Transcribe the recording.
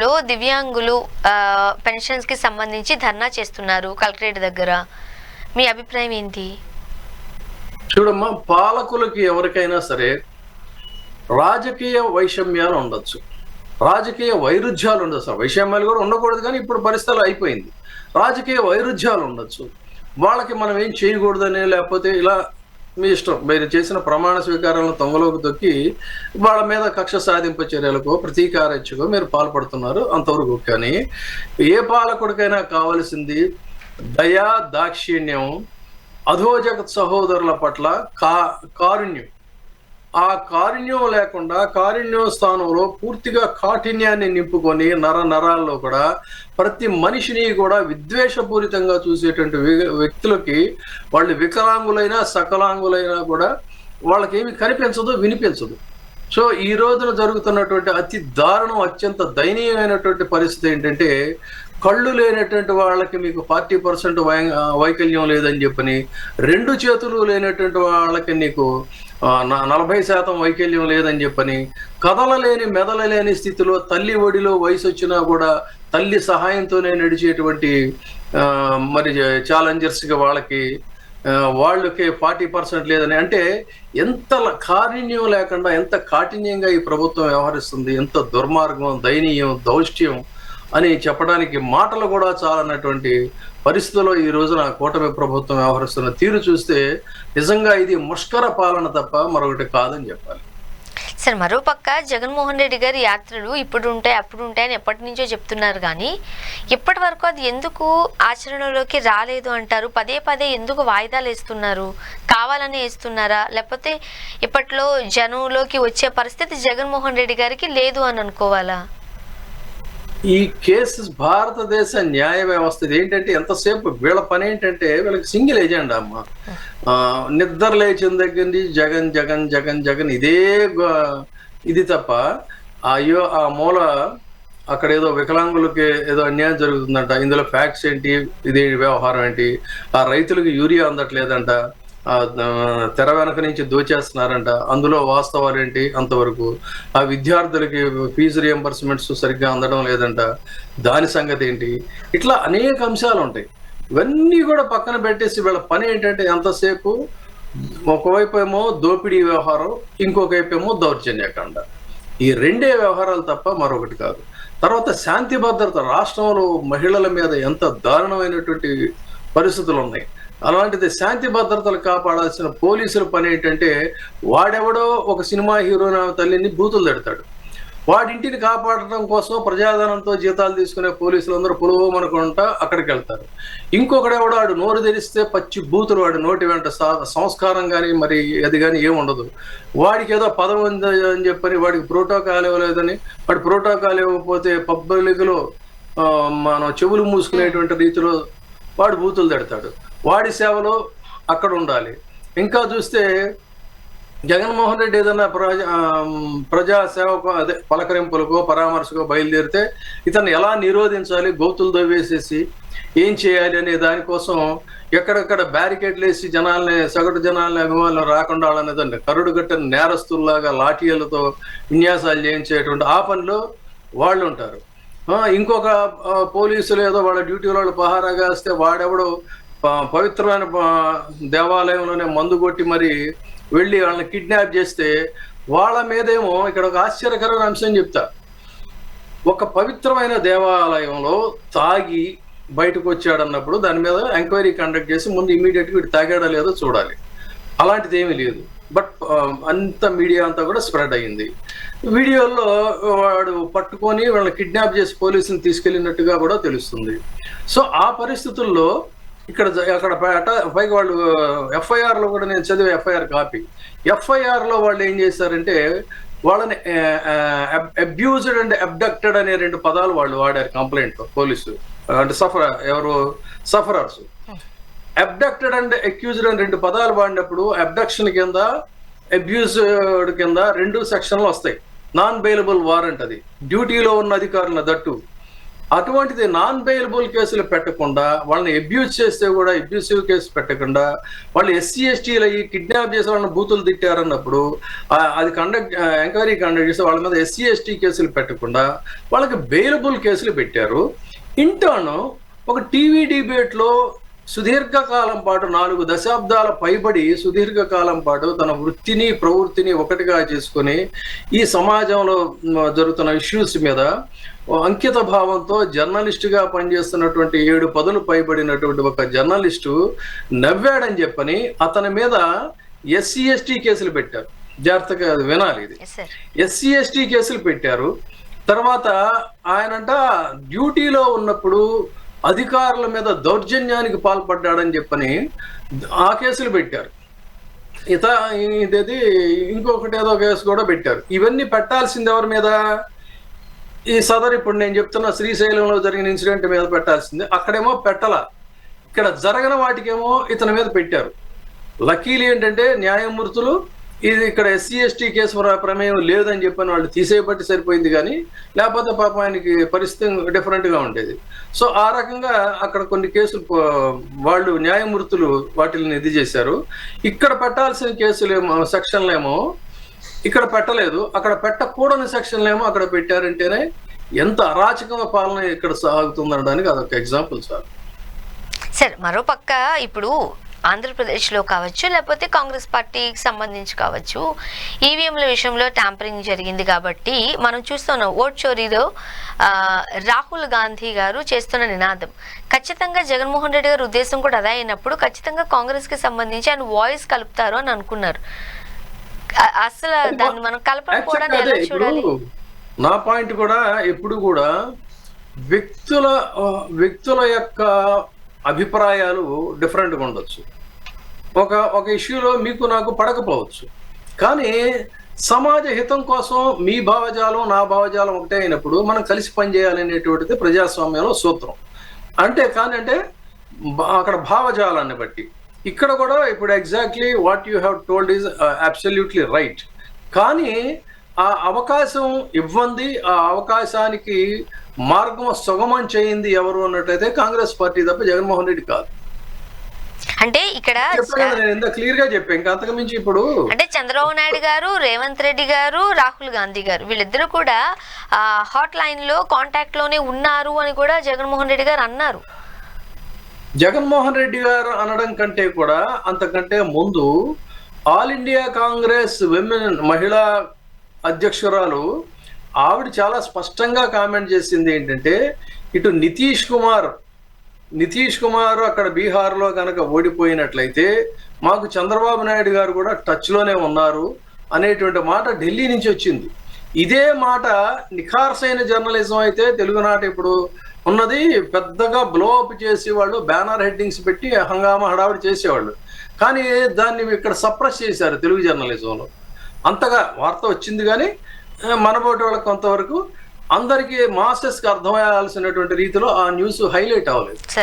లో దివ్యాంగులు పెన్షన్స్ కి సంబంధించి ధర్నా చేస్తున్నారు కలెక్టరేట్ దగ్గర. మీ అభిప్రాయం ఏంటి? చూడమ్మా, పాలకులకి ఎవరికైనా సరే రాజకీయ వైషమ్యాలు ఉండొచ్చు, రాజకీయ వైరుధ్యాలు ఉండొచ్చు. వైషమ్యాలు కూడా ఉండకూడదు, కానీ ఇప్పుడు పరిస్థితులు అయిపోయింది. రాజకీయ వైరుధ్యాలు ఉండొచ్చు. వాళ్ళకి మనం ఏం చేయకూడదని, లేకపోతే ఇలా మీ ఇష్టం, మీరు చేసిన ప్రమాణ స్వీకారాలను తొంగలోకి తొక్కి వాళ్ళ మీద కక్ష సాధింపు చర్యలకు ప్రతీకారచ్చకో మీరు పాల్పడుతున్నారు, అంతవరకు. కానీ ఏ పాలకుడికైనా కావాల్సింది దయా దాక్షిణ్యం, అధోజగత్ సహోదరుల పట్ల కారుణ్యం. ఆ కారుణ్యం లేకుండా కారుణ్యం స్థానంలో పూర్తిగా కాఠిన్యాన్ని నింపుకొని నరాల్లో కూడా ప్రతి మనిషిని కూడా విద్వేషపూరితంగా చూసేటువంటి వ్యక్తులకి, వాళ్ళు వికలాంగులైనా సకలాంగులైనా కూడా వాళ్ళకేమి కనిపించదు, వినిపించదు. సో ఈ రోజున జరుగుతున్నటువంటి అతి దారుణం, అత్యంత దయనీయమైనటువంటి పరిస్థితి ఏంటంటే, కళ్ళు లేనటువంటి వాళ్ళకి మీకు 40% వైకల్యం లేదని చెప్పని, 2 చేతులు లేనటువంటి వాళ్ళకి నీకు 40% వైకల్యం లేదని చెప్పని, కదలలేని మెదలలేని స్థితిలో తల్లి ఒడిలో వయసు వచ్చినా కూడా తల్లి సహాయంతోనే నడిచేటువంటి మరి ఛాలెంజర్స్గా వాళ్ళకి 40% లేదని అంటే, ఎంత కారుణ్యం లేకుండా ఎంత కాఠిన్యంగా ఈ ప్రభుత్వం వ్యవహరిస్తుంది, ఎంత దుర్మార్గం, దయనీయం, దౌష్ట్యం అని చెప్పడానికి మాటలు కూడా చాలన్నటువంటి పరిస్థితుల్లో ఈ రోజున కూటమి ప్రభుత్వం వ్యవహరిస్తున్న తీరు చూస్తే నిజంగా ఇది ముష్కర పాలన తప్ప మరొకటి కాదని చెప్పాలి. సార్, మరోపక్క జగన్మోహన్ రెడ్డి గారి యాత్రలు ఇప్పుడు ఉంటాయి అప్పుడు ఉంటాయని ఎప్పటి నుంచో చెప్తున్నారు, కానీ ఇప్పటి వరకు అది ఎందుకు ఆచరణలోకి రాలేదు అంటారు? పదే పదే ఎందుకు వాయిదాలు వేస్తున్నారు? కావాలని వేస్తున్నారా, లేకపోతే ఇప్పట్లో జనంలోకి వచ్చే పరిస్థితి జగన్మోహన్ రెడ్డి గారికి లేదు అని అనుకోవాలా? ఈ కేసు భారతదేశ న్యాయ వ్యవస్థ ఏంటంటే, ఎంతసేపు వీళ్ళ పని ఏంటంటే, వీళ్ళకి సింగిల్ ఎజెండా అమ్మ. నిద్ర లేచిన దగ్గర నుంచి జగన్ జగన్ జగన్ జగన్ ఇది తప్ప, అయ్యో ఆ మూల అక్కడ ఏదో వికలాంగులకి ఏదో అన్యాయం జరుగుతుందంట, ఇందులో ఫ్యాక్ట్స్ ఏంటి, ఇది వ్యవహారం ఏంటి, ఆ రైతులకు యూరియా అందట్లేదంట, తెర వెనక నుంచి దోచేస్తున్నారంట, అందులో వాస్తవాలు ఏంటి, అంతవరకు ఆ విద్యార్థులకి ఫీజు రియంబర్స్మెంట్స్ సరిగ్గా అందడం లేదంట, దాని సంగతి ఏంటి, ఇట్లా అనేక అంశాలు ఉంటాయి. ఇవన్నీ కూడా పక్కన పెట్టేసి వీళ్ళ పని ఏంటంటే, ఎంతసేపు ఒకవైపు ఏమో దోపిడీ వ్యవహారం, ఇంకొక వైపు ఏమో దౌర్జన్యకాండ. ఈ 2 వ్యవహారాలు తప్ప మరొకటి కాదు. తర్వాత శాంతి భద్రత, రాష్ట్రంలో మహిళల మీద ఎంత దారుణమైనటువంటి పరిస్థితులు ఉన్నాయి. అలాంటిది శాంతి భద్రతలు కాపాడాల్సిన పోలీసుల పని ఏంటంటే, వాడెవడో ఒక సినిమా హీరో తల్లిని బూతులు తిడతాడు, వాడింటిని కాపాడటం కోసం ప్రజాధనంతో జీతాలు తీసుకునే పోలీసులందరూ పులువమనుకుంటా అక్కడికి వెళ్తారు. ఇంకొకడెవడో వాడు నోరు తెరిస్తే పచ్చి బూతులు, వాడి నోటి వెంట సంస్కారం కానీ మరి అది కానీ ఏముండదు. వాడికి ఏదో పదం ఉంది అని చెప్పని వాడికి ప్రోటోకాల్ ఇవ్వలేదని, వాడి ప్రోటోకాల్ ఇవ్వకపోతే పబ్లిక్లో మనం చెవులు మూసుకునేటువంటి రీతిలో వాడు బూతులు తిడతాడు. వాడి సేవలో అక్కడ ఉండాలి. ఇంకా చూస్తే జగన్మోహన్ రెడ్డి ఏదైనా ప్రజా సేవకు, అదే పలకరింపులకో పరామర్శకో బయలుదేరితే ఇతను ఎలా నిరోధించాలి, గోతులు దవ్వేసేసి ఏం చేయాలి అనే దానికోసం ఎక్కడెక్కడ బ్యారికేడ్లు వేసి సగటు జనాలని అభిమానులు రాకుండా వాళ్ళనేదండి కరుడు గట్టిన నేరస్తుల్లాగా లాఠీలతో విన్యాసాలు చేయించేటువంటి ఆ పనిలో వాళ్ళు ఉంటారు. ఇంకొక పోలీసులు ఏదో వాళ్ళ డ్యూటీలో వాళ్ళు పహారాగా వస్తే వాడెవడో పవిత్రమైన దేవాలయంలోనే మందు కొట్టి మరి వెళ్ళి వాళ్ళని కిడ్నాప్ చేస్తే వాళ్ళ మీదేమో ఇక్కడ ఒక ఆశ్చర్యకరమైన అంశం చెప్తా. ఒక పవిత్రమైన దేవాలయంలో తాగి బయటకు వచ్చాడన్నప్పుడు దాని మీద ఎంక్వైరీ కండక్ట్ చేసి ముందు ఇమీడియట్గా వీడు తాగాడా లేదో చూడాలి. అలాంటిది ఏమీ లేదు. బట్ అంత మీడియా అంతా కూడా స్ప్రెడ్ అయ్యింది. వీడియోల్లో వాడు పట్టుకొని వాళ్ళని కిడ్నాప్ చేసి పోలీసుని తీసుకెళ్ళినట్టుగా కూడా తెలుస్తుంది. సో ఆ పరిస్థితుల్లో అక్కడ పైగా వాళ్ళు ఎఫ్ఐఆర్లో కూడా, నేను చదివే ఎఫ్ఐఆర్ కాపీ, ఎఫ్ఐఆర్లో వాళ్ళు ఏం చేశారంటే, వాళ్ళని అబ్యూజ్డ్ అండ్ అబ్డక్టెడ్ అనే 2 పదాలు వాళ్ళు వాడారు కంప్లైంట్లో పోలీసు. అంటే సఫరర్స్ అబ్డక్టెడ్ అండ్ అక్యూజ్డ్ అని 2 పదాలు వాడినప్పుడు అబ్డక్షన్ కింద, అబ్యూజ్డ్ కింద 2 సెక్షన్లు వస్తాయి. నాన్ బెయిలబుల్ వారెంట్, అది డ్యూటీలో ఉన్న అధికారుల దట్టు. అటువంటిది నాన్ బెయిలబుల్ కేసులు పెట్టకుండా, వాళ్ళని అబ్యూజ్ చేస్తే కూడా అబ్యూసివ్ కేసు పెట్టకుండా, వాళ్ళు ఎస్సీ ఎస్టీలు ఈ కిడ్నాప్ చేసే వాళ్ళని బూతులు తిట్టారన్నప్పుడు అది ఎంక్వైరీ కండక్ట్ చేస్తే వాళ్ళ మీద ఎస్సీ ఎస్టీ కేసులు పెట్టకుండా వాళ్ళకి బెయిలబుల్ కేసులు పెట్టారు. ఇంటర్న్ ఒక టీవీ డిబేట్లో సుదీర్ఘకాలం పాటు 4 దశాబ్దాల పైబడి సుదీర్ఘకాలం పాటు తన వృత్తిని ప్రవృత్తిని ఒకటిగా చేసుకొని ఈ సమాజంలో జరుగుతున్న ఇష్యూస్ మీద అంకిత భావంతో జర్నలిస్టుగా పనిచేస్తున్నటువంటి 7 పదులు పైబడినటువంటి ఒక జర్నలిస్టు నవ్వాడని చెప్పని అతని మీద ఎస్సీ ఎస్టీ కేసులు పెట్టారు. జాగ్రత్తగా వినాలి, ఇది ఎస్సీ ఎస్టీ కేసులు పెట్టారు. తర్వాత ఆయనంట డ్యూటీలో ఉన్నప్పుడు అధికారుల మీద దౌర్జన్యానికి పాల్పడ్డాడని చెప్పని ఆ కేసులు పెట్టారు. ఇదేది ఇంకొకటి ఏదో కేసు కూడా పెట్టారు. ఇవన్నీ పెట్టాల్సింది ఎవరి మీద? ఈ సదరు ఇప్పుడు నేను చెప్తున్న శ్రీశైలంలో జరిగిన ఇన్సిడెంట్ మీద పెట్టాల్సింది. అక్కడేమో పెట్టాల, ఇక్కడ జరగని వాటికేమో ఇతని మీద పెట్టారు. లక్కీలు ఏంటంటే న్యాయమూర్తులు ఇది ఇక్కడ ఎస్సీ ఎస్టీ కేసు ప్రమేయం లేదని చెప్పని వాళ్ళు తీసేయబట్టి సరిపోయింది, కానీ లేకపోతే పాపం ఆయనకి పరిస్థితి డిఫరెంట్గా ఉండేది. సో ఆ రకంగా అక్కడ కొన్ని కేసులు వాళ్ళు న్యాయమూర్తులు వాటిని ఇది చేశారు. ఇక్కడ పెట్టాల్సిన కేసులేమో సెక్షన్లేమో ఇక్కడ పెట్టలేదు, అక్కడ పెట్టకూడని సెక్షన్లేమో అక్కడ పెట్టారంటేనే ఎంత అరాచకమైన పాలన ఇక్కడ సాగుతుందనడానికి అదొక ఎగ్జాంపుల్ సార్. సార్, మరోపక్క ఇప్పుడు ఆంధ్రప్రదేశ్లో కావచ్చు, లేకపోతే కాంగ్రెస్ పార్టీకి సంబంధించి కావచ్చు, ఈవీఎంల విషయంలో ట్యాంపరింగ్ జరిగింది కాబట్టి మనం చూస్తున్నాం. ఓట్ చోరీలో రాహుల్ గాంధీ గారు చేస్తున్న నినాదం ఖచ్చితంగా జగన్మోహన్ రెడ్డి గారి ఉద్దేశం కూడా అదే అయినప్పుడు ఖచ్చితంగా కాంగ్రెస్కి సంబంధించి ఆయన వాయిస్ కలుపుతారు అని అనుకున్నారు. అసలు దాన్ని మనం కలపకపోవడానికి ఎలా చూడాలి? నా పాయింట్ కూడా ఎప్పుడు కూడా వ్యక్తుల యొక్క అభిప్రాయాలు డిఫరెంట్గా ఉండొచ్చు. ఒక ఇష్యూలో మీకు నాకు పడకపోవచ్చు, కానీ సమాజ హితం కోసం మీ భావజాలం నా భావజాలం ఒకటే అయినప్పుడు మనం కలిసి పనిచేయాలనేటువంటిది ప్రజాస్వామ్యంలో సూత్రం. అంటే అక్కడ భావజాలాన్ని బట్టి ఇక్కడ కూడా ఇప్పుడు exactly what you have told is absolutely right. కానీ ఆ అవకాశం ఇవ్వండి, ఆ అవకాశానికి మార్గం సుగమం చేయింది ఎవరు అన్నట్టయితే కాంగ్రెస్ పార్టీ తప్ప జగన్మోహన్ రెడ్డి కాదు. అంటే ఇక్కడ ఎంత క్లియర్ గా చెప్పాను, ఇంకా అంతకు మించి ఇప్పుడు అంటే చంద్రబాబు నాయుడు గారు, రేవంత్ రెడ్డి గారు, రాహుల్ గాంధీ గారు వీళ్ళిద్దరూ కూడా హాట్ లైన్ లో కాంటాక్ట్ లోనే ఉన్నారు అని కూడా జగన్మోహన్ రెడ్డి గారు అన్నారు. జగన్మోహన్ రెడ్డి గారు అనడం కంటే కూడా అంతకంటే ముందు ఆల్ ఇండియా కాంగ్రెస్ విమెన్ మహిళా అధ్యక్షురాలు ఆవిడ చాలా స్పష్టంగా కామెంట్ చేసింది ఏంటంటే, ఇటు నితీష్ కుమార్ అక్కడ బీహార్లో కనుక ఓడిపోయినట్లయితే మాకు చంద్రబాబు నాయుడు గారు కూడా టచ్లోనే ఉన్నారు అనేటువంటి మాట ఢిల్లీ నుంచి వచ్చింది. ఇదే మాట నిఖార్సైన జర్నలిజం అయితే తెలుగునాట ఇప్పుడు ఉన్నది పెద్దగా బ్లో అప్ చేసేవాళ్ళు, బ్యానర్ హెడ్డింగ్స్ పెట్టి హంగామా హడావిడి చేసేవాళ్ళు. కానీ దాన్ని ఇక్కడ సప్రెస్ చేశారు తెలుగు జర్నలిజంలో. అంతగా వార్త వచ్చింది కానీ మనబోటి వాళ్ళకి కొంతవరకు అందరికీ మాసెస్కి అర్థమయ్యాల్సినటువంటి రీతిలో ఆ న్యూస్ హైలైట్ అవ్వలేదు.